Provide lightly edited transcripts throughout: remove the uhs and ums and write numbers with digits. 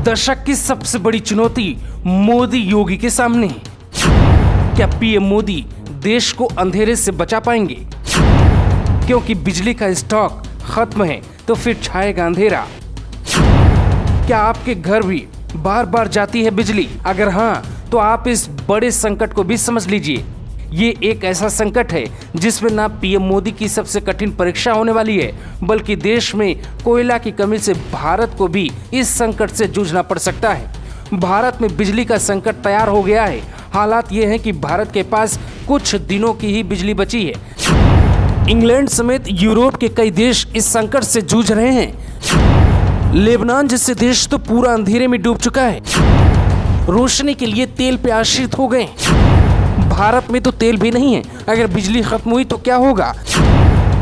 दशक की सबसे बड़ी चुनौती मोदी योगी के सामने है। क्या पीएम मोदी देश को अंधेरे से बचा पाएंगे? क्योंकि बिजली का स्टॉक खत्म है तो फिर छाएगा अंधेरा। क्या आपके घर भी बार बार जाती है बिजली? अगर हाँ, तो आप इस बड़े संकट को भी समझ लीजिए। ये एक ऐसा संकट है जिसमें ना पीएम मोदी की सबसे कठिन परीक्षा होने वाली है, बल्कि देश में कोयला की कमी से भारत को भी इस संकट से जूझना पड़ सकता है। भारत में बिजली का संकट तैयार हो गया है। हालात ये हैं कि भारत के पास कुछ दिनों की ही बिजली बची है। इंग्लैंड समेत यूरोप के कई देश इस संकट से जूझ रहे हैं। लेबनान जैसे देश तो पूरा अंधेरे में डूब चुका है, रोशनी के लिए तेल पे आश्रित हो गए। भारत में तो तेल भी नहीं है, अगर बिजली खत्म हुई तो क्या होगा?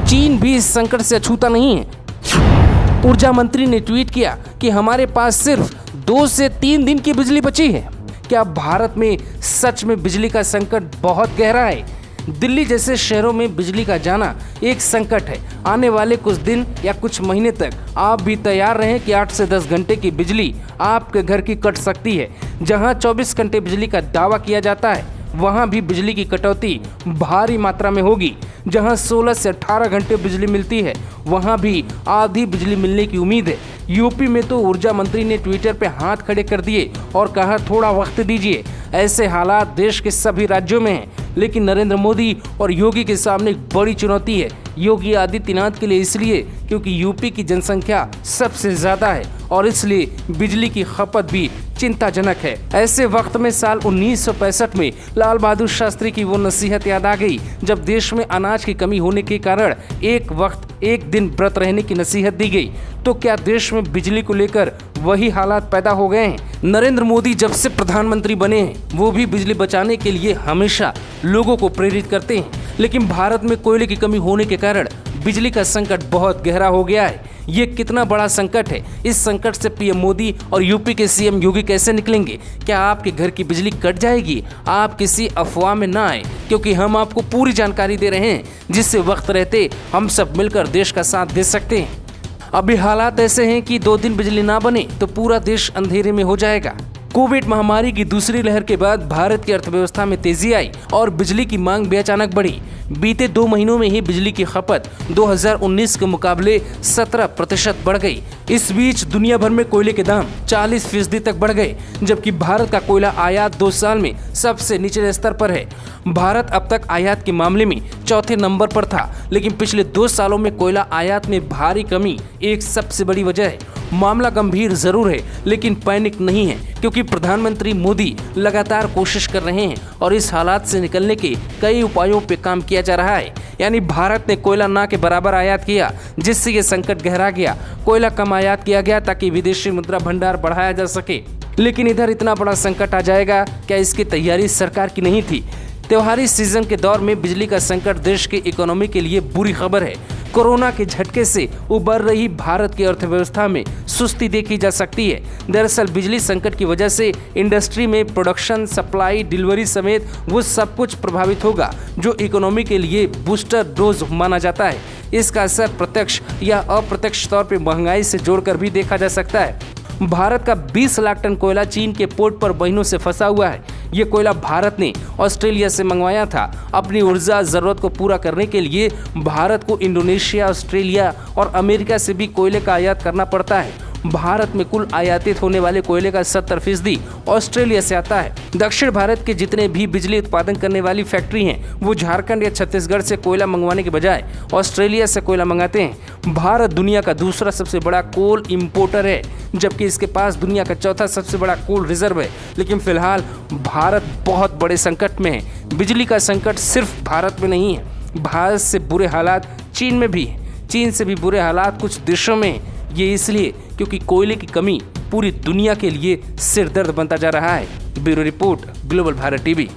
चीन भी इस संकट से अछूता नहीं है। ऊर्जा मंत्री ने ट्वीट किया कि हमारे पास सिर्फ 2 से 3 दिन की बिजली बची है। क्या भारत में सच में बिजली का संकट बहुत गहरा है? दिल्ली जैसे शहरों में बिजली का जाना एक संकट है। आने वाले कुछ दिन या कुछ महीने तक आप भी तैयार रहें कि 8 से 10 घंटे की बिजली आपके घर की कट सकती है। जहां 24 घंटे बिजली का दावा किया जाता है, वहां भी बिजली की कटौती भारी मात्रा में होगी। जहां 16 से 18 घंटे बिजली मिलती है, वहां भी आधी बिजली मिलने की उम्मीद है। यूपी में तो ऊर्जा मंत्री ने ट्विटर पे हाथ खड़े कर दिए और कहा थोड़ा वक्त दीजिए। ऐसे हालात देश के सभी राज्यों में हैं, लेकिन नरेंद्र मोदी और योगी के सामने एक बड़ी चुनौती है। योगी आदित्यनाथ के लिए इसलिए क्योंकि यूपी की जनसंख्या सबसे ज्यादा है और इसलिए बिजली की खपत भी चिंताजनक है। ऐसे वक्त में साल 1965 में लाल बहादुर शास्त्री की वो नसीहत याद आ गई, जब देश में अनाज की कमी होने के कारण एक वक्त एक दिन व्रत रहने की नसीहत दी गई। तो क्या देश में बिजली को लेकर वही हालात पैदा हो गए हैं? नरेंद्र मोदी जब से प्रधानमंत्री बने हैं, वो भी बिजली बचाने के लिए हमेशा लोगों को प्रेरित करते हैं, लेकिन भारत में कोयले की कमी होने के कारण बिजली का संकट बहुत गहरा हो गया है। ये कितना बड़ा संकट है? इस संकट से पीएम मोदी और यूपी के सीएम योगी कैसे निकलेंगे? क्या आपके घर की बिजली कट जाएगी? आप किसी अफवाह में ना आए, क्योंकि हम आपको पूरी जानकारी दे रहे हैं, जिससे वक्त रहते हम सब मिलकर देश का साथ दे सकते हैं। अभी हालात ऐसे हैं कि 2 दिन बिजली ना बने तो पूरा देश अंधेरे में हो जाएगा। कोविड महामारी की दूसरी लहर के बाद भारत की अर्थव्यवस्था में तेजी आई और बिजली की मांग भी अचानक बढ़ी। बीते 2 महीनों में ही बिजली की खपत 2019 के मुकाबले 17% बढ़ गई। इस बीच दुनिया भर में कोयले के दाम 40% तक बढ़ गए, जबकि भारत का कोयला आयात 2 साल में सबसे निचले स्तर पर है। भारत अब तक आयात के मामले में चौथे नंबर पर था, लेकिन पिछले 2 सालों में कोयला आयात में भारी कमी एक सबसे बड़ी वजह है। मामला गंभीर जरूर है, लेकिन पैनिक नहीं है, क्योंकि प्रधानमंत्री मोदी लगातार कोशिश कर रहे हैं और इस हालात से निकलने के कई उपायों पे काम किया जा रहा है। यानी भारत ने कोयला ना के बराबर आयात किया, जिससे ये संकट गहरा गया। कोयला कम आयात किया गया ताकि विदेशी मुद्रा भंडार बढ़ाया जा सके। लेकिन इधर इतना बड़ा संकट आ जाएगा, क्या इसकी तैयारी सरकार की नहीं थी? त्योहारी सीजन के दौर में बिजली का संकट देश की इकोनॉमी के लिए बुरी खबर है। कोरोना के झटके से उबर रही भारत की अर्थव्यवस्था में सुस्ती देखी जा सकती है। दरअसल बिजली संकट की वजह से इंडस्ट्री में प्रोडक्शन, सप्लाई, डिलीवरी समेत वो सब कुछ प्रभावित होगा जो इकोनॉमी के लिए बूस्टर डोज माना जाता है। इसका असर प्रत्यक्ष या अप्रत्यक्ष तौर पर महंगाई से जोड़कर भी देखा जा सकता है। भारत का 20 लाख टन कोयला चीन के पोर्ट पर महीनों से फंसा हुआ है। ये कोयला भारत ने ऑस्ट्रेलिया से मंगवाया था। अपनी ऊर्जा जरूरत को पूरा करने के लिए भारत को इंडोनेशिया, ऑस्ट्रेलिया और अमेरिका से भी कोयले का आयात करना पड़ता है। भारत में कुल आयातित होने वाले कोयले का 70% ऑस्ट्रेलिया से आता है। दक्षिण भारत के जितने भी बिजली उत्पादन करने वाली फैक्ट्री हैं, वो झारखंड या छत्तीसगढ़ से कोयला मंगवाने के बजाय ऑस्ट्रेलिया से कोयला मंगाते हैं। भारत दुनिया का दूसरा सबसे बड़ा कोल इंपोर्टर है, जबकि इसके पास दुनिया का चौथा सबसे बड़ा कोल रिजर्व है। लेकिन फिलहाल भारत बहुत बड़े संकट में है। बिजली का संकट सिर्फ भारत में नहीं है, भारत से बुरे हालात चीन में भी है। चीन से भी बुरे हालात कुछ देशों में। ये इसलिए क्योंकि कोयले की कमी पूरी दुनिया के लिए सिरदर्द बनता जा रहा है। Bureau report, global Bharat TV.